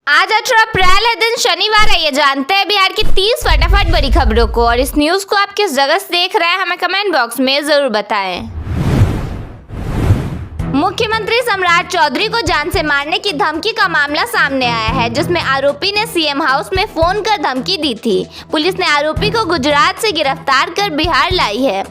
आज 18 अप्रैल है, दिन शनिवार है। ये जानते हैं बिहार की 30 फटाफट बड़ी खबरों को। और इस न्यूज को आप किस जगह से देख रहे हैं हमें कमेंट बॉक्स में जरूर बताएं। मुख्यमंत्री सम्राट चौधरी को जान से मारने की धमकी का मामला सामने आया है, जिसमें आरोपी ने सीएम हाउस में फोन कर धमकी दी थी। पुलिस ने आरोपी को गुजरात से गिरफ्तार कर बिहार लाई है।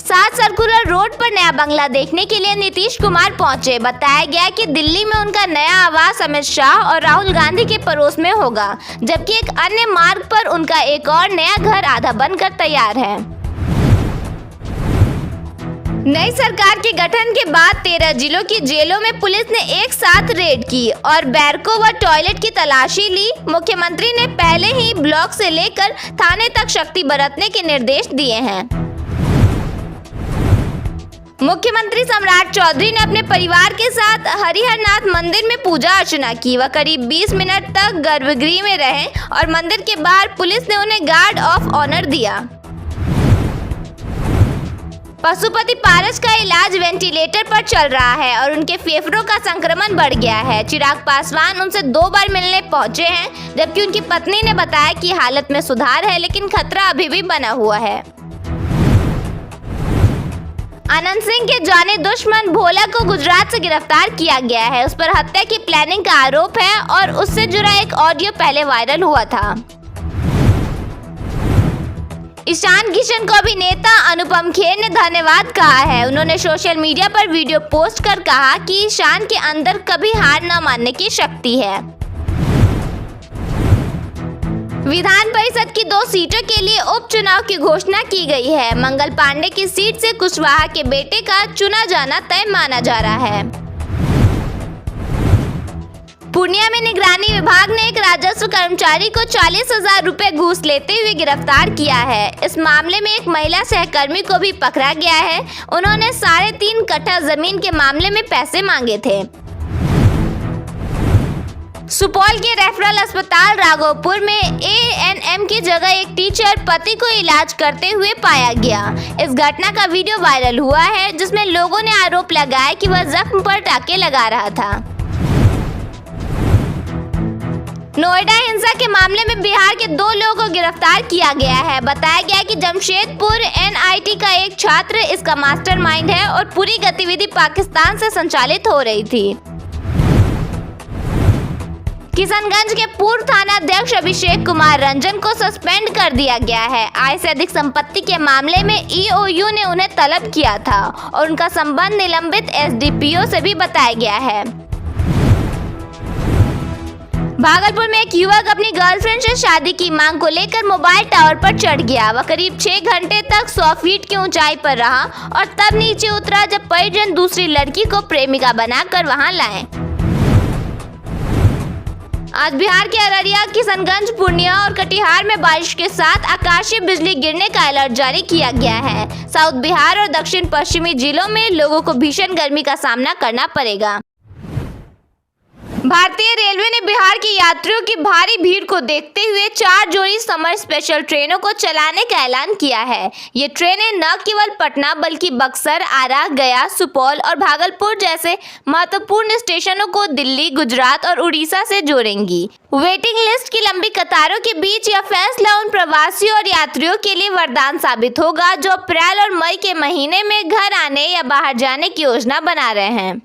7 सर्कुलर रोड पर नया बंगला देखने के लिए नीतीश कुमार पहुंचे। बताया गया कि दिल्ली में उनका नया आवास अमित शाह और राहुल गांधी के पड़ोस में होगा, जबकि एक अन्य मार्ग पर उनका एक और नया घर आधा बनकर तैयार है। नई सरकार के गठन के बाद 13 जिलों की जेलों में पुलिस ने एक साथ रेड की और बैरकों व टॉयलेट की तलाशी ली। मुख्यमंत्री ने पहले ही ब्लॉक से लेकर थाने तक सख्ती बरतने के निर्देश दिए हैं। मुख्यमंत्री सम्राट चौधरी ने अपने परिवार के साथ हरिहरनाथ मंदिर में पूजा अर्चना की। वह करीब 20 मिनट तक गर्भगृह में रहे और मंदिर के बाहर पुलिस ने उन्हें गार्ड ऑफ ऑनर दिया। पशुपति पारस का इलाज वेंटिलेटर पर चल रहा है और उनके फेफड़ों का संक्रमण बढ़ गया है। चिराग पासवान उनसे 2 बार मिलने पहुंचे हैं, जबकि उनकी पत्नी ने बताया कि हालत में सुधार है, लेकिन खतरा अभी भी बना हुआ है। अनंत सिंह के जाने दुश्मन भोला को गुजरात से गिरफ्तार किया गया है। उस पर हत्या की प्लानिंग का आरोप है और उससे जुड़ा एक ऑडियो पहले वायरल हुआ था। ईशान किशन को अभिनेता अनुपम खेर ने धन्यवाद कहा है। उन्होंने सोशल मीडिया पर वीडियो पोस्ट कर कहा कि ईशान के अंदर कभी हार न मानने की शक्ति है। विधान परिषद की 2 सीटों के लिए उपचुनाव की घोषणा की गई है। मंगल पांडे की सीट से कुशवाहा के बेटे का चुना जाना तय माना जा रहा है। पूर्णिया में निगरानी विभाग ने एक राजस्व कर्मचारी को 40,000 रुपए घूस लेते हुए गिरफ्तार किया है। इस मामले में एक महिला सहकर्मी को भी पकड़ा गया है। उन्होंने 3.5 कट्ठा जमीन के मामले में पैसे मांगे थे। सुपौल के रेफरल अस्पताल राघोपुर में एएनएम की जगह एक टीचर पति को इलाज करते हुए पाया गया। इस घटना का वीडियो वायरल हुआ है, जिसमें लोगों ने आरोप लगाया कि वह जख्म पर टाके लगा रहा था। नोएडा हिंसा के मामले में बिहार के 2 लोगों को गिरफ्तार किया गया है। बताया गया कि जमशेदपुर एनआईटी का एक छात्र इसका मास्टरमाइंड है और पूरी गतिविधि पाकिस्तान से संचालित हो रही थी। किशनगंज के पूर्व थाना अध्यक्ष अभिषेक कुमार रंजन को सस्पेंड कर दिया गया है। आय से अधिक संपत्ति के मामले में ईओयू ने उन्हें तलब किया था और उनका संबंध निलंबित एसडीपीओ से भी बताया गया है। भागलपुर में एक युवक अपनी गर्लफ्रेंड से शादी की मांग को लेकर मोबाइल टावर पर चढ़ गया। वह करीब 6 घंटे तक 100 फीट की ऊंचाई पर रहा और तब नीचे उतरा जब परिजन दूसरी लड़की को प्रेमिका बनाकर वहां लाए। आज बिहार के अररिया, किशनगंज, पूर्णिया और कटिहार में बारिश के साथ आकाशीय बिजली गिरने का अलर्ट जारी किया गया है। साउथ बिहार और दक्षिण पश्चिमी जिलों में लोगों को भीषण गर्मी का सामना करना पड़ेगा। भारतीय रेलवे ने बिहार के यात्रियों की भारी भीड़ को देखते हुए 4 जोड़ी समर स्पेशल ट्रेनों को चलाने का ऐलान किया है। ये ट्रेनें न केवल पटना बल्कि बक्सर, आरा, गया, सुपौल और भागलपुर जैसे महत्वपूर्ण स्टेशनों को दिल्ली, गुजरात और उड़ीसा से जोड़ेंगी। वेटिंग लिस्ट की लंबी कतारों के बीच यह फैसला उन प्रवासियों और यात्रियों के लिए वरदान साबित होगा जो अप्रैल और मई के महीने में घर आने या बाहर जाने की योजना बना रहे हैं।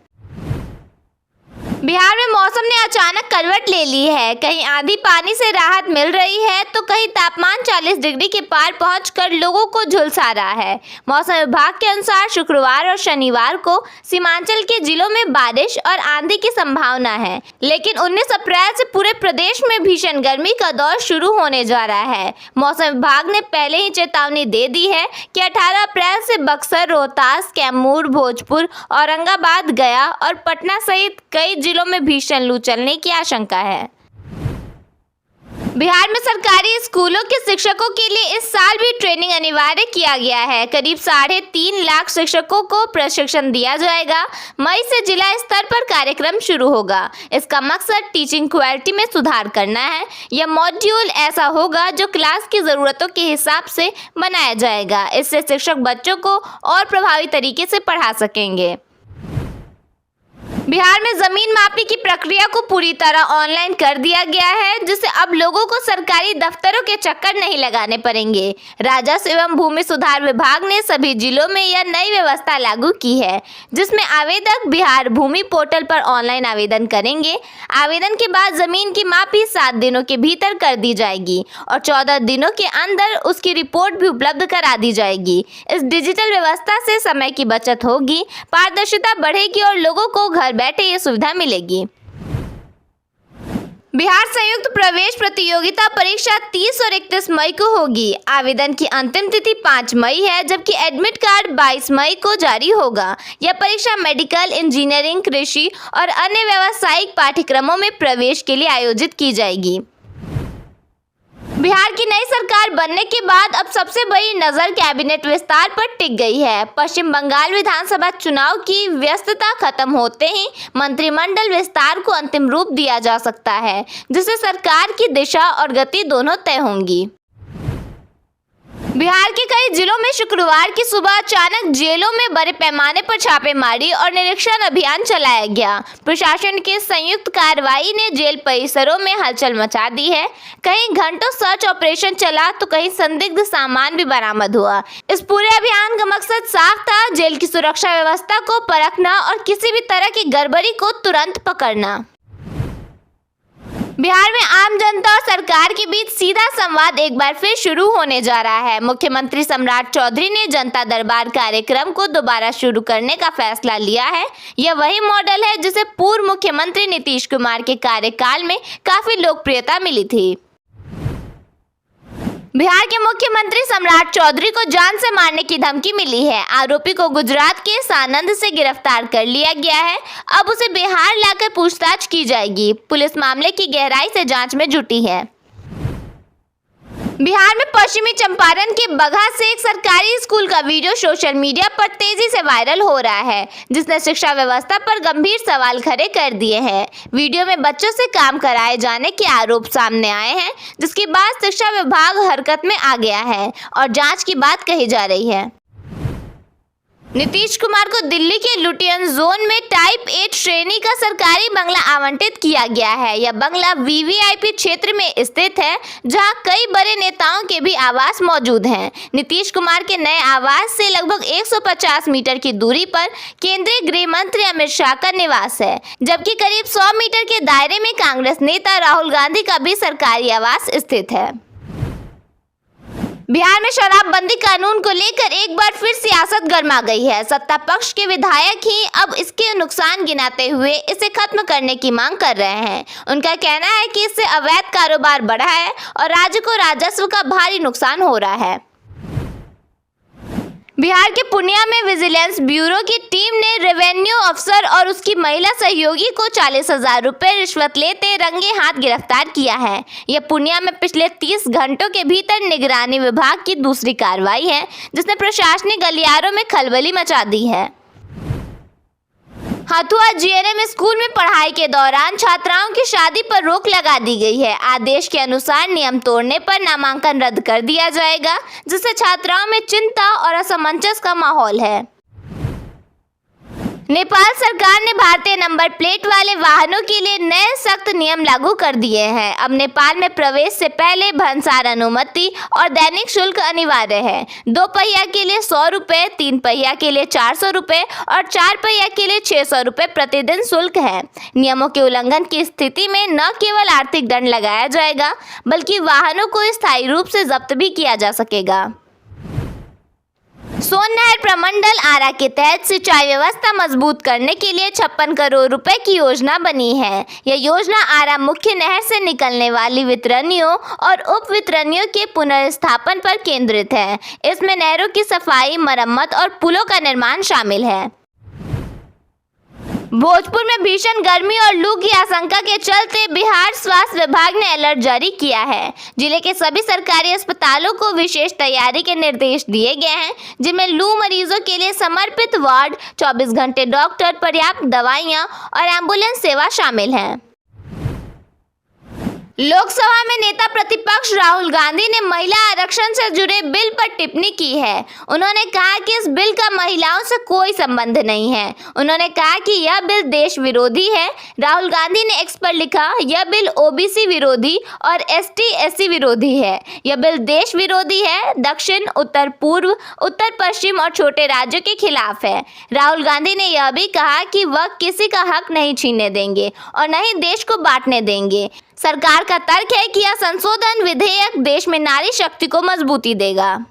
बिहार में मौसम ने अचानक करवट ले ली है। कहीं आंधी पानी से राहत मिल रही है तो कहीं तापमान 40 डिग्री के पार पहुंचकर लोगों को झुलसा रहा है। मौसम विभाग के अनुसार शुक्रवार और शनिवार को सीमांचल के जिलों में बारिश और आंधी की संभावना है, लेकिन 19 अप्रैल से पूरे प्रदेश में भीषण गर्मी का दौर शुरू होने जा रहा है। मौसम विभाग ने पहले ही चेतावनी दे दी है कि 18 अप्रैल से बक्सर, रोहतास, कैमूर, भोजपुर, औरंगाबाद, गया और पटना सहित कई जिलों में भीषण लू चलने की आशंका है। बिहार में सरकारी स्कूलों के शिक्षकों के लिए इस साल भी ट्रेनिंग अनिवार्य किया गया है। करीब 3.5 लाख शिक्षकों को प्रशिक्षण दिया जाएगा। मई से जिला स्तर पर कार्यक्रम शुरू होगा। इसका मकसद टीचिंग क्वालिटी में सुधार करना है। यह मॉड्यूल ऐसा होगा जो क्लास की ज़रूरतों के हिसाब से बनाया जाएगा। इससे शिक्षक बच्चों को और प्रभावी तरीके से पढ़ा सकेंगे। बिहार में जमीन मापी की प्रक्रिया को पूरी तरह ऑनलाइन कर दिया गया है, जिससे अब लोगों को सरकारी दफ्तरों के चक्कर नहीं लगाने पड़ेंगे। राजस्व एवं भूमि सुधार विभाग ने सभी जिलों में यह नई व्यवस्था लागू की है, जिसमें आवेदक बिहार भूमि पोर्टल पर ऑनलाइन आवेदन करेंगे। आवेदन के बाद जमीन की मापी 7 दिनों के भीतर कर दी जाएगी और 14 दिनों के अंदर उसकी रिपोर्ट भी उपलब्ध करा दी जाएगी। इस डिजिटल व्यवस्था से समय की बचत होगी, पारदर्शिता बढ़ेगी और लोगों को घर बैठे ये सुविधा मिलेगी। बिहार संयुक्त प्रवेश प्रतियोगिता परीक्षा 30 और 31 मई को होगी। आवेदन की अंतिम तिथि 5 मई है, जबकि एडमिट कार्ड 22 मई को जारी होगा। यह परीक्षा मेडिकल, इंजीनियरिंग, कृषि और अन्य व्यावसायिक पाठ्यक्रमों में प्रवेश के लिए आयोजित की जाएगी। बिहार की नई सरकार बनने के बाद अब सबसे बड़ी नजर कैबिनेट विस्तार पर टिक गई है। पश्चिम बंगाल विधानसभा चुनाव की व्यस्तता खत्म होते ही मंत्रिमंडल विस्तार को अंतिम रूप दिया जा सकता है, जिससे सरकार की दिशा और गति दोनों तय होंगी। बिहार के कई जिलों में शुक्रवार की सुबह अचानक जेलों में बड़े पैमाने पर छापेमारी और निरीक्षण अभियान चलाया गया। प्रशासन की संयुक्त कार्रवाई ने जेल परिसरों में हलचल मचा दी है। कहीं घंटों सर्च ऑपरेशन चला तो कहीं संदिग्ध सामान भी बरामद हुआ। इस पूरे अभियान का मकसद साफ था, जेल की सुरक्षा व्यवस्था को परखना और किसी भी तरह की गड़बड़ी को तुरंत पकड़ना। बिहार में आम जनता और सरकार के बीच सीधा संवाद एक बार फिर शुरू होने जा रहा है। मुख्यमंत्री सम्राट चौधरी ने जनता दरबार कार्यक्रम को दोबारा शुरू करने का फैसला लिया है। यह वही मॉडल है जिसे पूर्व मुख्यमंत्री नीतीश कुमार के कार्यकाल में काफी लोकप्रियता मिली थी। बिहार के मुख्यमंत्री सम्राट चौधरी को जान से मारने की धमकी मिली है। आरोपी को गुजरात के सानंद से गिरफ्तार कर लिया गया है। अब उसे बिहार लाकर पूछताछ की जाएगी। पुलिस मामले की गहराई से जांच में जुटी है। बिहार में पश्चिमी चंपारण के बगहा से एक सरकारी स्कूल का वीडियो सोशल मीडिया पर तेजी से वायरल हो रहा है, जिसने शिक्षा व्यवस्था पर गंभीर सवाल खड़े कर दिए हैं। वीडियो में बच्चों से काम कराए जाने के आरोप सामने आए हैं, जिसके बाद शिक्षा विभाग हरकत में आ गया है और जांच की बात कही जा रही है। नीतीश कुमार को दिल्ली के लुटियन जोन में टाइप 8 श्रेणी का सरकारी बंगला आवंटित किया गया है। यह बंगला वीवीआईपी क्षेत्र में स्थित है, जहां कई बड़े नेताओं के भी आवास मौजूद हैं। नीतीश कुमार के नए आवास से लगभग 150 मीटर की दूरी पर केंद्रीय गृह मंत्री अमित शाह का निवास है, जबकि करीब 100 मीटर के दायरे में कांग्रेस नेता राहुल गांधी का भी सरकारी आवास स्थित है। बिहार में शराबबंदी कानून को लेकर एक बार फिर सियासत गर्मा गई है। सत्ता पक्ष के विधायक ही अब इसके नुकसान गिनाते हुए इसे खत्म करने की मांग कर रहे हैं। उनका कहना है कि इससे अवैध कारोबार बढ़ा है और राज्य को राजस्व का भारी नुकसान हो रहा है। बिहार के पूर्णिया में विजिलेंस ब्यूरो की टीम ने रेवेन्यू अफसर और उसकी महिला सहयोगी को 40,000 रुपए रिश्वत लेते रंगे हाथ गिरफ्तार किया है। यह पूर्णिया में पिछले 30 घंटों के भीतर निगरानी विभाग की दूसरी कार्रवाई है, जिसने प्रशासनिक गलियारों में खलबली मचा दी है। हथुआ जीएनएम स्कूल में पढ़ाई के दौरान छात्राओं की शादी पर रोक लगा दी गई है। आदेश के अनुसार नियम तोड़ने पर नामांकन रद्द कर दिया जाएगा, जिससे छात्राओं में चिंता और असमंजस का माहौल है। नेपाल सरकार ने भारतीय नंबर प्लेट वाले वाहनों के लिए नए सख्त नियम लागू कर दिए हैं। अब नेपाल में प्रवेश से पहले भंसार अनुमति और दैनिक शुल्क अनिवार्य है। 2 पहिया के लिए 100 रुपये, 3 पहिया के लिए 400 रुपये और 4 पहिया के लिए 600 रुपये प्रतिदिन शुल्क है। नियमों के उल्लंघन की स्थिति में न केवल आर्थिक दंड लगाया जाएगा, बल्कि वाहनों को स्थायी रूप से जब्त भी किया जा सकेगा। सोन नहर प्रमंडल आरा के तहत सिंचाई व्यवस्था मजबूत करने के लिए 56 करोड़ रुपए की योजना बनी है। यह योजना आरा मुख्य नहर से निकलने वाली वितरणियों और उप वितरणियों के पुनर्स्थापन पर केंद्रित है। इसमें नहरों की सफाई, मरम्मत और पुलों का निर्माण शामिल है। भोजपुर में भीषण गर्मी और लू की आशंका के चलते बिहार स्वास्थ्य विभाग ने अलर्ट जारी किया है। जिले के सभी सरकारी अस्पतालों को विशेष तैयारी के निर्देश दिए गए हैं, जिनमें लू मरीजों के लिए समर्पित वार्ड, 24 घंटे डॉक्टर, पर्याप्त दवाइयां और एम्बुलेंस सेवा शामिल है। लोकसभा में नेता प्रतिपक्ष राहुल गांधी ने महिला आरक्षण से जुड़े बिल पर टिप्पणी की है। उन्होंने कहा कि इस बिल का महिलाओं से कोई संबंध नहीं है। उन्होंने कहा कि यह बिल देश विरोधी है। राहुल गांधी ने एक्स पर लिखा, यह बिल ओबीसी विरोधी और ST/SC विरोधी है। यह बिल देश विरोधी है, दक्षिण, उत्तर पूर्व, उत्तर पश्चिम और छोटे राज्यों के खिलाफ है। राहुल गांधी ने यह भी कहा कि वह किसी का हक नहीं छीनने देंगे और न ही देश को बांटने देंगे। सरकार का तर्क है कि यह संशोधन विधेयक देश में नारी शक्ति को मजबूती देगा।